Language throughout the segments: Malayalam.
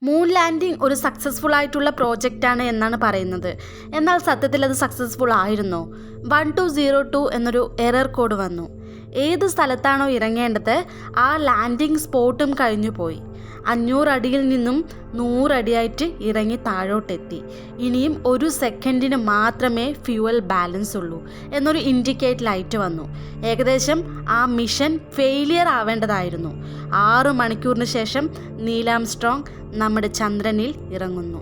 മൂൺ ലാൻഡിംഗ് ഒരു സക്സസ്ഫുൾ ആയിട്ടുള്ള പ്രോജക്റ്റാണ് എന്നാണ് പറയുന്നത്. എന്നാൽ സത്യത്തിൽ അത് സക്സസ്ഫുൾ ആയിരുന്നോ? 1202 എന്നൊരു എറർ കോഡ് വന്നു. ഏത് സ്ഥലത്താണോ ഇറങ്ങേണ്ടത് ആ ലാൻഡിംഗ് സ്പോട്ടും കഴിഞ്ഞു പോയി. 500 അടിയിൽ നിന്നും 100 അടിയായിട്ട് ഇറങ്ങി താഴോട്ടെത്തി. ഇനിയും 1 സെക്കൻഡിന് മാത്രമേ ഫ്യൂവൽ ബാലൻസ് ഉള്ളൂ എന്നൊരു ഇൻഡിക്കേറ്റ് ലൈറ്റ് വന്നു. ഏകദേശം ആ മിഷൻ ഫെയിലിയർ ആവേണ്ടതായിരുന്നു. 6 മണിക്കൂറിന് ശേഷം നീൽ ആംസ്ട്രോങ് നമ്മുടെ ചന്ദ്രനിൽ ഇറങ്ങുന്നു.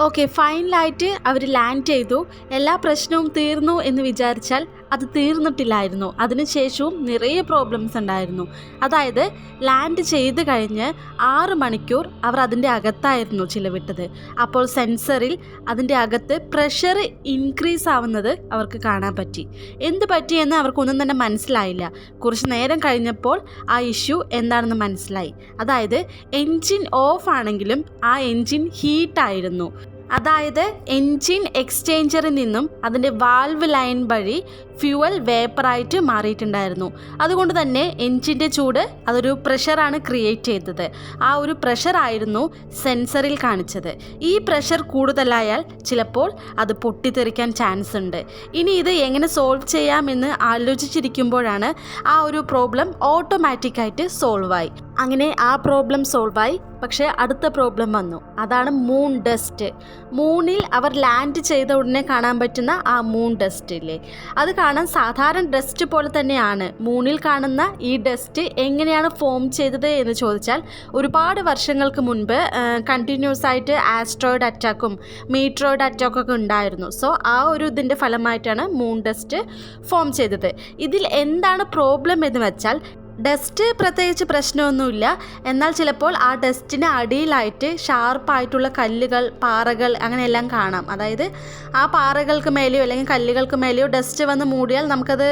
ഓക്കെ, ഫൈനലായിട്ട് അവർ ലാൻഡ് ചെയ്തു. എല്ലാ പ്രശ്നവും തീർന്നു എന്ന് വിചാരിച്ചാൽ അത് തീർന്നിട്ടില്ലായിരുന്നു. അതിനുശേഷവും നിറയെ പ്രോബ്ലംസ് ഉണ്ടായിരുന്നു. അതായത് ലാൻഡ് ചെയ്ത് കഴിഞ്ഞ് 6 മണിക്കൂർ അവർ അതിൻ്റെ അകത്തായിരുന്നു ചിലവിട്ടത്. അപ്പോൾ സെൻസറിൽ അതിൻ്റെ അകത്ത് പ്രഷർ ഇൻക്രീസ് ആവുന്നത് അവർക്ക് കാണാൻ പറ്റി. എന്ത് പറ്റിയെന്ന് അവർക്കൊന്നും തന്നെ മനസ്സിലായില്ല. കുറച്ച് നേരം കഴിഞ്ഞപ്പോൾ ആ ഇഷ്യൂ എന്താണെന്ന് മനസ്സിലായി. അതായത് എൻജിൻ ഓഫ് ആണെങ്കിലും ആ എൻജിൻ ഹീറ്റായിരുന്നു. അതായത് എൻജിൻ എക്സ്ചേഞ്ചറിൽ നിന്നും അതിൻ്റെ വാൽവ് ലൈൻ വഴി ഫ്യൂവൽ വേപ്പറായിട്ട് മാറിയിട്ടുണ്ടായിരുന്നു. അതുകൊണ്ട് തന്നെ എൻജിൻ്റെ ചൂട് അതൊരു പ്രഷറാണ് ക്രിയേറ്റ് ചെയ്തത്. ആ ഒരു പ്രഷറായിരുന്നു സെൻസറിൽ കാണിച്ചത്. ഈ പ്രഷർ കൂടുതലായാൽ ചിലപ്പോൾ അത് പൊട്ടിത്തെറിക്കാൻ ചാൻസ് ഉണ്ട്. ഇനി ഇത് എങ്ങനെ സോൾവ് ചെയ്യാമെന്ന് ആലോചിച്ചിരിക്കുമ്പോഴാണ് ആ ഒരു പ്രോബ്ലം ഓട്ടോമാറ്റിക്കായിട്ട് സോൾവായി. അങ്ങനെ ആ പ്രോബ്ലം സോൾവായി. പക്ഷേ അടുത്ത പ്രോബ്ലം വന്നു. അതാണ് മൂൺ ഡസ്റ്റ്. മൂണിൽ അവർ ലാൻഡ് ചെയ്ത ഉടനെ കാണാൻ പറ്റുന്ന ആ മൂൺ ഡസ്റ്റ് ഇല്ലേ, അത് കാണാൻ സാധാരണ ഡസ്റ്റ് പോലെ തന്നെയാണ്. മൂണിൽ കാണുന്ന ഈ ഡസ്റ്റ് എങ്ങനെയാണ് ഫോം ചെയ്തത് എന്ന് ചോദിച്ചാൽ ഒരുപാട് വർഷങ്ങൾക്ക് മുൻപ് കണ്ടിന്യൂസ് ആയിട്ട് ആസ്ട്രോയിഡ് അറ്റാക്കും മീറ്ററോയിഡ് അറ്റാക്കും ഒക്കെ ഉണ്ടായിരുന്നു. സോ ആ ഒരു ഇതിൻ്റെ ഫലമായിട്ടാണ് മൂൺ ഡസ്റ്റ് ഫോം ചെയ്തത്. ഇതിൽ എന്താണ് പ്രോബ്ലം എന്ന് വെച്ചാൽ ഡസ്റ്റ് പ്രത്യേകിച്ച് പ്രശ്നമൊന്നുമില്ല. എന്നാൽ ചിലപ്പോൾ ആ ഡസ്റ്റിന് അടിയിലായിട്ട് ഷാർപ്പായിട്ടുള്ള കല്ലുകൾ, പാറകൾ അങ്ങനെയെല്ലാം കാണാം. അതായത് ആ പാറകൾക്ക് മേലെയോ അല്ലെങ്കിൽ കല്ലുകൾക്ക് മേലെയോ ഡസ്റ്റ് വന്ന് മൂടിയാൽ നമുക്കത്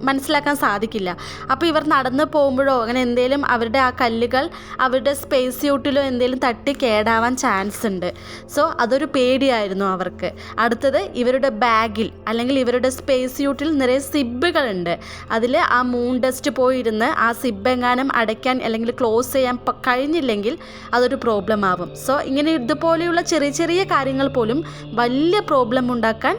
മനസ്സിലാക്കാൻ സാധിക്കില്ല. അപ്പോൾ ഇവർ നടന്നു പോകുമ്പോഴോ അങ്ങനെ എന്തെങ്കിലും അവരുടെ ആ കല്ലുകൾ അവരുടെ സ്പേസ് സ്യൂട്ടിലോ എന്തെങ്കിലും തട്ടി കേടാവാൻ ചാൻസ് ഉണ്ട്. സോ അതൊരു പേടിയായിരുന്നു അവർക്ക്. അടുത്തത് ഇവരുടെ ബാഗിൽ അല്ലെങ്കിൽ ഇവരുടെ സ്പേസ് സ്യൂട്ടിൽ നിറയെ സിബുകളുണ്ട്. അതിൽ ആ മൂൺ ഡസ്റ്റ് പോയിരുന്ന് ആ സിബ് എങ്ങാനും അടയ്ക്കാൻ അല്ലെങ്കിൽ ക്ലോസ് ചെയ്യാൻ കഴിഞ്ഞില്ലെങ്കിൽ അതൊരു പ്രോബ്ലം ആവും. സോ ഇങ്ങനെ ഇതുപോലെയുള്ള ചെറിയ ചെറിയ കാര്യങ്ങൾ പോലും വലിയ പ്രോബ്ലം ഉണ്ടാക്കാൻ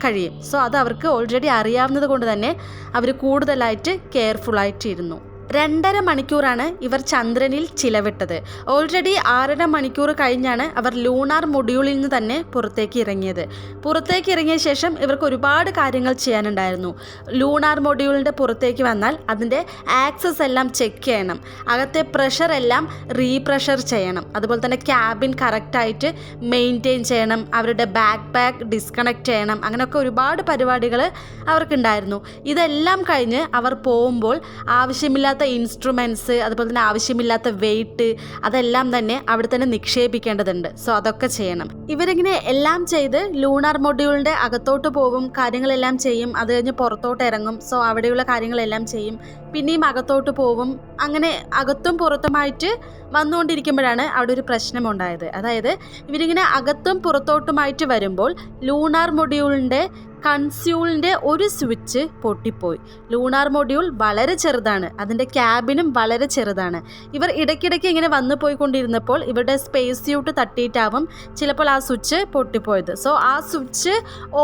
കഴിയും. സോ അത് അവർക്ക് ഓൾറെഡി അറിയാവുന്നത് കൊണ്ട് തന്നെ അവർ കൂടുതലായിട്ട് കെയർഫുള്ളായിട്ടിരുന്നു. 2.5 മണിക്കൂറാണ് ഇവർ ചന്ദ്രനിൽ ചിലവിട്ടത്. ഓൾറെഡി 6.5 മണിക്കൂർ കഴിഞ്ഞാണ് അവർ ലൂണാർ മൊഡ്യൂളിൽ നിന്ന് തന്നെ പുറത്തേക്ക് ഇറങ്ങിയത്. പുറത്തേക്ക് ഇറങ്ങിയ ശേഷം ഇവർക്ക് ഒരുപാട് കാര്യങ്ങൾ ചെയ്യാനുണ്ടായിരുന്നു. ലൂണാർ മൊഡ്യൂളിൻ്റെ പുറത്തേക്ക് വന്നാൽ അതിൻ്റെ ആക്സസ് എല്ലാം ചെക്ക് ചെയ്യണം. അകത്തെ പ്രഷർ എല്ലാം റീപ്രഷർ ചെയ്യണം. അതുപോലെ തന്നെ ക്യാബിൻ കറക്റ്റായിട്ട് മെയിൻറ്റെയിൻ ചെയ്യണം. അവരുടെ ബാക്ക് പാക്ക് ഡിസ്കണക്ട് ചെയ്യണം. അങ്ങനെയൊക്കെ ഒരുപാട് പരിപാടികൾ അവർക്കുണ്ടായിരുന്നു. ഇതെല്ലാം കഴിഞ്ഞ് അവർ പോകുമ്പോൾ ആവശ്യമില്ലാത്ത ഇൻസ്ട്രുമെൻറ്റ്സ്, അതുപോലെ തന്നെ ആവശ്യമില്ലാത്ത വെയിറ്റ് അതെല്ലാം തന്നെ അവിടെ തന്നെ നിക്ഷേപിക്കേണ്ടതുണ്ട്. സോ അതൊക്കെ ചെയ്യണം. ഇവരിങ്ങനെ എല്ലാം ചെയ്ത് ലൂണാർ മൊഡ്യൂളിൻ്റെ അകത്തോട്ട് പോകും, കാര്യങ്ങളെല്ലാം ചെയ്യും. അത് കഴിഞ്ഞ് പുറത്തോട്ട് ഇറങ്ങും. സോ അവിടെയുള്ള കാര്യങ്ങളെല്ലാം ചെയ്യും. പിന്നെയും അകത്തോട്ട് പോകും. അങ്ങനെ അകത്തും പുറത്തുമായിട്ട് വന്നുകൊണ്ടിരിക്കുമ്പോഴാണ് അവിടെ ഒരു പ്രശ്നമുണ്ടായത്. അതായത് ഇവരിങ്ങനെ അകത്തും പുറത്തോട്ടുമായിട്ട് വരുമ്പോൾ ലൂണാർ മൊഡ്യൂളിൻ്റെ കൺസ്യൂളിൻ്റെ ഒരു സ്വിച്ച് പൊട്ടിപ്പോയി. ലൂണാർ മൊഡ്യൂൾ വളരെ ചെറുതാണ്, അതിൻ്റെ ക്യാബിനും വളരെ ചെറുതാണ്. ഇവർ ഇടയ്ക്കിടയ്ക്ക് ഇങ്ങനെ വന്നു പോയിക്കൊണ്ടിരുന്നപ്പോൾ ഇവരുടെ സ്പേസ് സ്യൂട്ട് തട്ടിയിട്ടാവും ചിലപ്പോൾ ആ സ്വിച്ച് പൊട്ടിപ്പോയത്. സോ ആ സ്വിച്ച്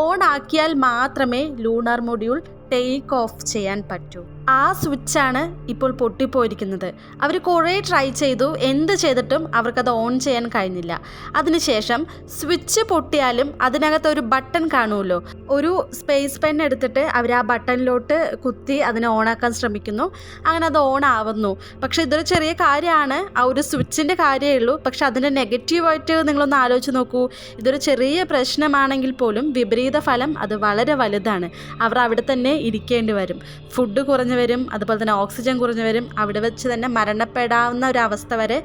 ഓൺ ആക്കിയാൽ മാത്രമേ ലൂണാർ മൊഡ്യൂൾ ടേക്ക് ഓഫ് ചെയ്യാൻ പറ്റൂ. ആ സ്വിച്ചാണ് ഇപ്പോൾ പൊട്ടിപ്പോയിരിക്കുന്നത്. അവർ കുറേ ട്രൈ ചെയ്തു, എന്ത് ചെയ്തിട്ടും അവർക്കത് ഓൺ ചെയ്യാൻ കഴിഞ്ഞില്ല. അതിനുശേഷം സ്വിച്ച് പൊട്ടിയാലും അതിനകത്ത് ഒരു ബട്ടൺ കാണുമല്ലോ. ഒരു സ്പേസ് പെൻ എടുത്തിട്ട് അവർ ആ ബട്ടണിലോട്ട് കുത്തി അതിനെ ഓണാക്കാൻ ശ്രമിക്കുന്നു. അങ്ങനെ അത് ഓൺ ആവുന്നു. പക്ഷേ ഇതൊരു ചെറിയ കാര്യമാണ്, ആ ഒരു സ്വിച്ചിൻ്റെ കാര്യമേ ഉള്ളൂ. പക്ഷെ അതിൻ്റെ നെഗറ്റീവായിട്ട് നിങ്ങളൊന്ന് ആലോചിച്ച് നോക്കൂ. ഇതൊരു ചെറിയ പ്രശ്നമാണെങ്കിൽ പോലും വിപരീത ഫലം അത് വളരെ വലുതാണ്. അവർ അവിടെ തന്നെ ഇരിക്കേണ്ടി വരും. ഫുഡ് കുറഞ്ഞു വരും, അതുപോലെ തന്നെ ഓക്സിജൻ കുറഞ്ഞു വരും. അവിടെ വെച്ച് തന്നെ മരണപ്പെടാവുന്ന ഒരു അവസ്ഥ വരെ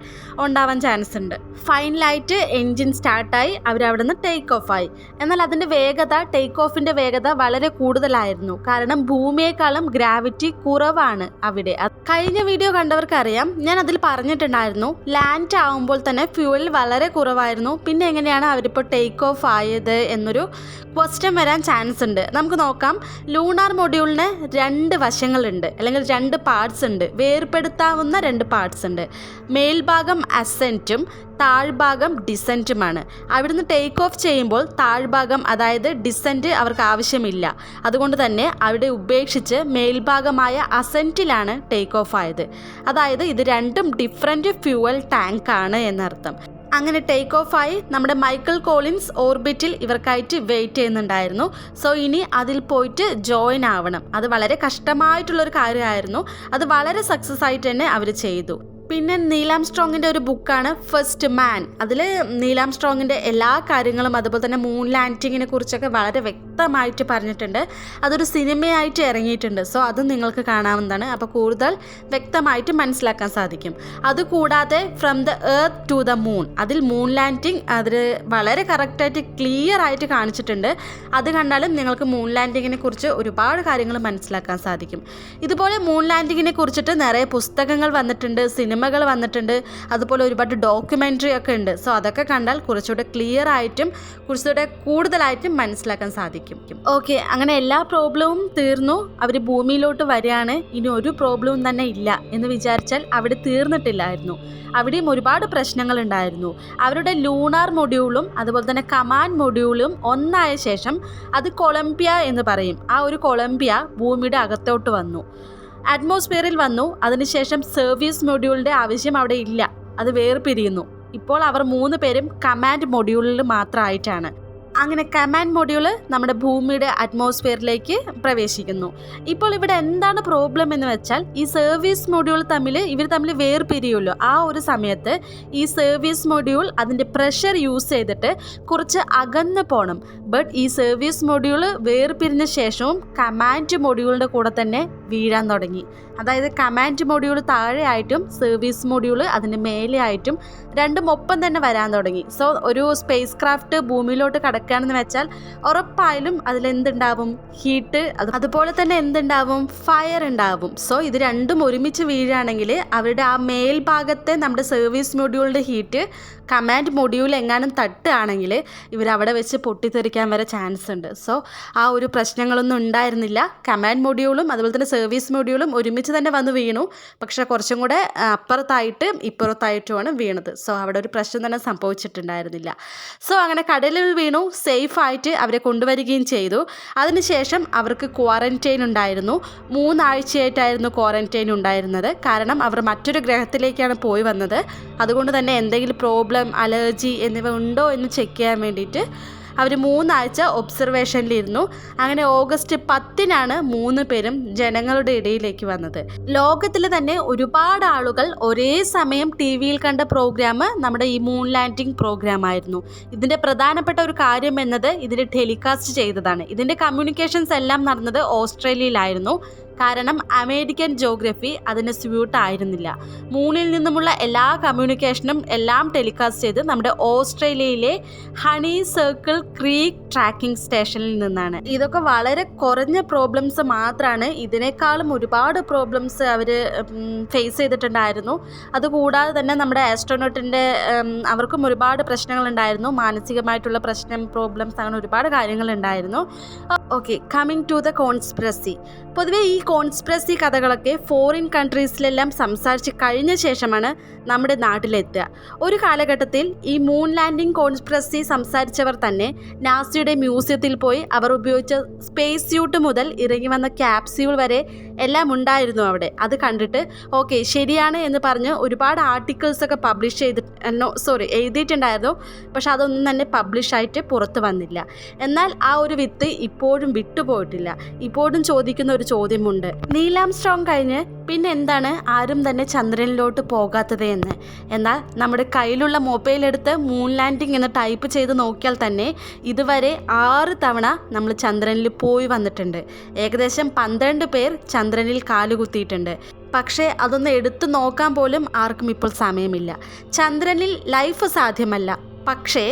ഉണ്ടാവാൻ ചാൻസ് ഉണ്ട്. ഫൈനലായിട്ട് എൻജിൻ സ്റ്റാർട്ടായി അവരവിടെ നിന്ന് ടേക്ക് ഓഫ് ആയി. എന്നാൽ അതിൻ്റെ വേഗത, ടേക്ക് ഓഫിൻ്റെ വേഗത വളരെ കൂടുതലായിരുന്നു. കാരണം ഭൂമിയേക്കാളും ഗ്രാവിറ്റി കുറവാണ് അവിടെ. കഴിഞ്ഞ വീഡിയോ കണ്ടവർക്കറിയാം, ഞാൻ അതിൽ പറഞ്ഞിട്ടുണ്ടായിരുന്നു ലാൻഡ് ആവുമ്പോൾ തന്നെ ഫ്യൂവൽ വളരെ കുറവായിരുന്നു. പിന്നെ എങ്ങനെയാണ് അവരിപ്പോൾ ടേക്ക് ഓഫ് ആയത് എന്നൊരു ക്വസ്റ്റ്യൻ വരാൻ ചാൻസ് ഉണ്ട്. നമുക്ക് നോക്കാം. ലൂണാർ മൊഡ്യൂളിന് 2 വശങ്ങളുണ്ട്, അല്ലെങ്കിൽ 2 പാർട്സ് ഉണ്ട്, വേർപെടുത്താവുന്ന 2 പാർട്സ് ഉണ്ട്. മേൽഭാഗം അസെൻറ്റും താഴ്ഭാഗം ഡിസെൻറ്റുമാണ്. അവിടുന്ന് ടേക്ക് ഓഫ് ചെയ്യുമ്പോൾ താഴ്ഭാഗം, അതായത് ഡിസെൻറ്റ് അവർക്ക് ആവശ്യമില്ല. അതുകൊണ്ട് തന്നെ അവിടെ ഉപേക്ഷിച്ച് മേൽഭാഗമായ അസെൻറ്റിലാണ് ടേക്ക് ഓഫ് ആയത്. അതായത് ഇത് രണ്ടും ഡിഫറെൻറ്റ് ഫ്യൂവൽ ടാങ്കാണ് എന്നർത്ഥം. അങ്ങനെ ടേക്ക് ഓഫ് ആയി നമ്മുടെ മൈക്കിൾ കോളിൻസ് ഓർബിറ്റിൽ ഇവർക്കായിട്ട് വെയിറ്റ് ചെയ്യുന്നുണ്ടായിരുന്നു. സോ ഇനി അതിൽ പോയിട്ട് ജോയിൻ ആവണം. അത് വളരെ കഷ്ടമായിട്ടുള്ളൊരു കാര്യമായിരുന്നു. അത് വളരെ സക്സസ് ആയിട്ട് തന്നെ അവർ ചെയ്തു. പിന്നെ നീൽ ആംസ്ട്രോങ്ങിൻ്റെ ഒരു ബുക്കാണ് ഫസ്റ്റ് മാൻ. അതിൽ നീൽ ആംസ്ട്രോങ്ങിൻ്റെ എല്ലാ കാര്യങ്ങളും, അതുപോലെ തന്നെ മൂൺ ലാൻഡിങ്ങിനെ കുറിച്ചൊക്കെ വളരെ വ്യക്തമായിട്ട് പറഞ്ഞിട്ടുണ്ട്. അതൊരു സിനിമയായിട്ട് ഇറങ്ങിയിട്ടുണ്ട്. സോ അത് നിങ്ങൾക്ക് കാണാവുന്നതാണ്. അപ്പോൾ കൂടുതൽ വ്യക്തമായിട്ട് മനസ്സിലാക്കാൻ സാധിക്കും. അതുകൂടാതെ from the earth to the moon, അതിൽ മൂൺ ലാൻഡിങ് അതിൽ വളരെ കറക്റ്റായിട്ട് ക്ലിയർ ആയിട്ട് കാണിച്ചിട്ടുണ്ട്. അത് കണ്ടാലും നിങ്ങൾക്ക് മൂൺ ലാൻഡിങ്ങിനെ കുറിച്ച് ഒരുപാട് കാര്യങ്ങൾ മനസ്സിലാക്കാൻ സാധിക്കും. ഇതുപോലെ മൂൺ ലാൻഡിങ്ങിനെ കുറിച്ചിട്ട് നിറയെ പുസ്തകങ്ങൾ വന്നിട്ടുണ്ട്, സിനിമകൾ വന്നിട്ടുണ്ട്, അതുപോലെ ഒരുപാട് ഡോക്യുമെൻ്ററി ഒക്കെ ഉണ്ട്. സോ അതൊക്കെ കണ്ടാൽ കുറച്ചുകൂടെ ക്ലിയർ ആയിട്ടും കുറച്ചുകൂടെ കൂടുതലായിട്ടും മനസ്സിലാക്കാൻ സാധിക്കും. ഓക്കെ, അങ്ങനെ എല്ലാ പ്രോബ്ലവും തീർന്നു. അവർ ഭൂമിയിലോട്ട് വരികയാണ്. ഇനി ഒരു പ്രോബ്ലവും തന്നെ ഇല്ല എന്ന് വിചാരിച്ചാൽ അവിടെ തീർന്നിട്ടില്ലായിരുന്നു. അവിടെയും ഒരുപാട് പ്രശ്നങ്ങൾ ഉണ്ടായിരുന്നു. അവരുടെ ലൂണാർ മൊഡ്യൂളും അതുപോലെ തന്നെ കമാൻഡ് മൊഡ്യൂളും ഒന്നായ ശേഷം അത് കൊളംബിയ എന്ന് പറയും. ആ ഒരു കൊളംബിയ ഭൂമിയുടെ അകത്തോട്ട് വന്നു, അറ്റ്മോസ്ഫിയറിൽ വന്നു. അതിനുശേഷം സർവീസ് മൊഡ്യൂളിൻ്റെ ആവശ്യം അവിടെ ഇല്ല, അത് വേർപിരിയുന്നു. ഇപ്പോൾ അവർ 3 പേരും കമാൻഡ് മൊഡ്യൂളിൽ മാത്രമായിട്ടാണ്. അങ്ങനെ കമാൻഡ് മൊഡ്യൂൾ നമ്മുടെ ഭൂമിയുടെ അറ്റ്മോസ്ഫിയറിലേക്ക് പ്രവേശിക്കുന്നു. ഇപ്പോൾ ഇവിടെ എന്താണ് പ്രോബ്ലം എന്ന് വെച്ചാൽ, ഈ സർവീസ് മൊഡ്യൂൾ ഇവർ തമ്മിൽ വേർപിരിയുമല്ലോ. ആ ഒരു സമയത്ത് ഈ സർവീസ് മൊഡ്യൂൾ അതിൻ്റെ പ്രഷർ യൂസ് ചെയ്തിട്ട് കുറച്ച് അകന്ന് പോകണം. ബട്ട് ഈ സർവീസ് മൊഡ്യൂൾ വേർപിരിഞ്ഞ ശേഷവും കമാൻഡ് മൊഡ്യൂളിൻ്റെ കൂടെ തന്നെ വീഴാൻ തുടങ്ങി. അതായത് കമാൻഡ് മൊഡ്യൂൾ താഴെയായിട്ടും സർവീസ് മൊഡ്യൂൾ അതിൻ്റെ മേലെയായിട്ടും രണ്ടും ഒപ്പം തന്നെ വരാൻ തുടങ്ങി. സോ ഒരു സ്പേസ് ക്രാഫ്റ്റ് ഭൂമിയിലോട്ട് കടക്കുകയാണെന്ന് വെച്ചാൽ ഉറപ്പായാലും അതിലെന്തുണ്ടാവും? ഹീറ്റ്. അതുപോലെ തന്നെ എന്തുണ്ടാവും? ഫയർ ഉണ്ടാവും. സോ ഇത് രണ്ടും ഒരുമിച്ച് വീഴുകയാണെങ്കിൽ അവരുടെ ആ മേൽഭാഗത്തെ നമ്മുടെ സർവീസ് മൊഡ്യൂളിൻ്റെ ഹീറ്റ് കമാൻഡ് മൊഡ്യൂൾ എങ്ങാനും തട്ടുകയാണെങ്കിൽ ഇവരവിടെ വെച്ച് പൊട്ടിത്തെറിക്കാൻ വരെ ചാൻസ് ഉണ്ട്. സോ ആ ഒരു പ്രശ്നങ്ങളൊന്നും ഉണ്ടായിരുന്നില്ല. കമാൻഡ് മൊഡ്യൂളും അതുപോലെ തന്നെ സർവീസ് മൊഡ്യൂളും ഒരുമിച്ച് തന്നെ വന്ന് വീണു. പക്ഷേ കുറച്ചും കൂടെ അപ്പുറത്തായിട്ട് ഇപ്പുറത്തായിട്ടുമാണ് വീണത്. സോ അവിടെ ഒരു പ്രശ്നം തന്നെ സംഭവിച്ചിട്ടുണ്ടായിരുന്നില്ല. സോ അങ്ങനെ കടലിൽ വീണു. സേഫായിട്ട് അവരെ കൊണ്ടുവരികയും ചെയ്തു. അതിനുശേഷം അവർക്ക് ക്വാറന്റൈൻ ഉണ്ടായിരുന്നു. 3 ആഴ്ചയായിട്ടായിരുന്നു ക്വാറന്റൈൻ ഉണ്ടായിരുന്നത്. കാരണം അവർ മറ്റൊരു ഗ്രഹത്തിലേക്കാണ് പോയി വന്നത്. അതുകൊണ്ട് തന്നെ എന്തെങ്കിലും പ്രോബ്ലം, അലർജി എന്നിവ ഉണ്ടോ എന്ന് ചെക്ക് ചെയ്യാൻ വേണ്ടിയിട്ട് അവർ 3 ആഴ്ച ഒബ്സർവേഷനിലിരുന്നു. അങ്ങനെ ഓഗസ്റ്റ് 10-നാണ് 3 പേരും ജനങ്ങളുടെ ഇടയിലേക്ക് വന്നത്. ലോകത്തിൽ തന്നെ ഒരുപാട് ആളുകൾ ഒരേ സമയം TV-യിൽ കണ്ട പ്രോഗ്രാം നമ്മുടെ ഈ മൂൺ ലാൻഡിംഗ് പ്രോഗ്രാം ആയിരുന്നു. ഇതിൻ്റെ പ്രധാനപ്പെട്ട ഒരു കാര്യം എന്നത് ഇതിൻ്റെ ടെലികാസ്റ്റ് ചെയ്തതാണ്. ഇതിൻ്റെ കമ്മ്യൂണിക്കേഷൻസ് എല്ലാം നടന്നത് ഓസ്ട്രേലിയയിലായിരുന്നു. കാരണം അമേരിക്കൻ ജോഗ്രഫി അതിന് സ്യൂട്ട് ആയിരുന്നില്ല. മൂണിൽ നിന്നുമുള്ള എല്ലാ കമ്മ്യൂണിക്കേഷനും എല്ലാം ടെലികാസ്റ്റ് ചെയ്ത് നമ്മുടെ ഓസ്ട്രേലിയയിലെ ഹണി സർക്കിൾ ക്രീക്ക് ട്രാക്കിംഗ് സ്റ്റേഷനിൽ നിന്നാണ്. ഇതൊക്കെ വളരെ കുറഞ്ഞ പ്രോബ്ലംസ് മാത്രമാണ്. ഇതിനേക്കാളും ഒരുപാട് പ്രോബ്ലംസ് അവർ ഫേസ് ചെയ്തിട്ടുണ്ടായിരുന്നു. അതുകൂടാതെ തന്നെ നമ്മുടെ ആസ്ട്രോനോട്ടിൻ്റെ അവർക്കും ഒരുപാട് പ്രശ്നങ്ങളുണ്ടായിരുന്നു. മാനസികമായിട്ടുള്ള പ്രോബ്ലംസ്, അങ്ങനെ ഒരുപാട് കാര്യങ്ങളുണ്ടായിരുന്നു. Okay, coming to the conspiracy. പൊതുവെ ഈ കോൺസ്പിറസി കഥകളൊക്കെ ഫോറിൻ കൺട്രീസിലെല്ലാം സംസാരിച്ച് കഴിഞ്ഞ ശേഷമാണ് നമ്മുടെ നാട്ടിലെത്തുക. ഒരു കാലഘട്ടത്തിൽ ഈ മൂൺ ലാൻഡിംഗ് കോൺസ്പിറസി സംസാരിച്ചവർ തന്നെ നാസയുടെ മ്യൂസിയത്തിൽ പോയി അവർ ഉപയോഗിച്ച സ്പേസ് സ്യൂട്ട് മുതൽ ഇറങ്ങി വന്ന ക്യാപ്സ്യൂൾ വരെ എല്ലാം ഉണ്ടായിരുന്നു അവിടെ. അത് കണ്ടിട്ട് ഓക്കെ ശരിയാണ് എന്ന് പറഞ്ഞ് ഒരുപാട് ആർട്ടിക്കിൾസൊക്കെ എഴുതിയിട്ടുണ്ടായിരുന്നു. പക്ഷെ അതൊന്നും തന്നെ പബ്ലിഷായിട്ട് പുറത്ത് വന്നില്ല. എന്നാൽ ആ ഒരു വിത്ത് ഇപ്പോഴും വിട്ടുപോയിട്ടില്ല. ഇപ്പോഴും ചോദിക്കുന്ന ഒരു ചോദ്യമുണ്ട്. നീൽ ആംസ്ട്രോങ് കഴിഞ്ഞ് പിന്നെ എന്താണ് ആരും തന്നെ ചന്ദ്രനിലോട്ട് പോകാത്തത് എന്ന്. എന്നാൽ നമ്മുടെ കയ്യിലുള്ള മൊബൈൽ എടുത്ത് മൂൺ ലാൻഡിംഗ് എന്ന് ടൈപ്പ് ചെയ്ത് നോക്കിയാൽ തന്നെ ഇതുവരെ 6 തവണ നമ്മൾ ചന്ദ്രനിൽ പോയി വന്നിട്ടുണ്ട്. ഏകദേശം 12 പേർ ചന്ദ്രനിൽ കാലുകുത്തിയിട്ടുണ്ട്. പക്ഷേ അതൊന്ന് എടുത്തു നോക്കാൻ പോലും ആർക്കും ഇപ്പോൾ സമയമില്ല. ചന്ദ്രനിൽ ലൈഫ് സാധ്യമല്ല, പക്ഷേ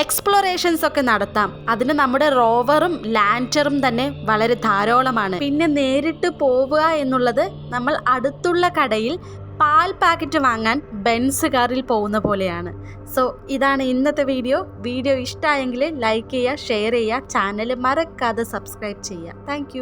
എക്സ്പ്ലോറേഷൻസ് ഒക്കെ നടത്താം. അതിന് നമ്മുടെ റോവറും ലാൻഡറും തന്നെ വളരെ ധാരാളമാണ്. പിന്നെ നേരിട്ട് പോവുക എന്നുള്ളത് നമ്മൾ അടുത്തുള്ള കടയിൽ പാൽ പാക്കറ്റ് വാങ്ങാൻ ബെൻസ് കാറിൽ പോകുന്ന പോലെയാണ്. സോ ഇതാണ് ഇന്നത്തെ വീഡിയോ ഇഷ്ടമായെങ്കിൽ ലൈക്ക് ചെയ്യുക, ഷെയർ ചെയ്യുക, ചാനൽ മറക്കാതെ സബ്സ്ക്രൈബ് ചെയ്യുക. താങ്ക്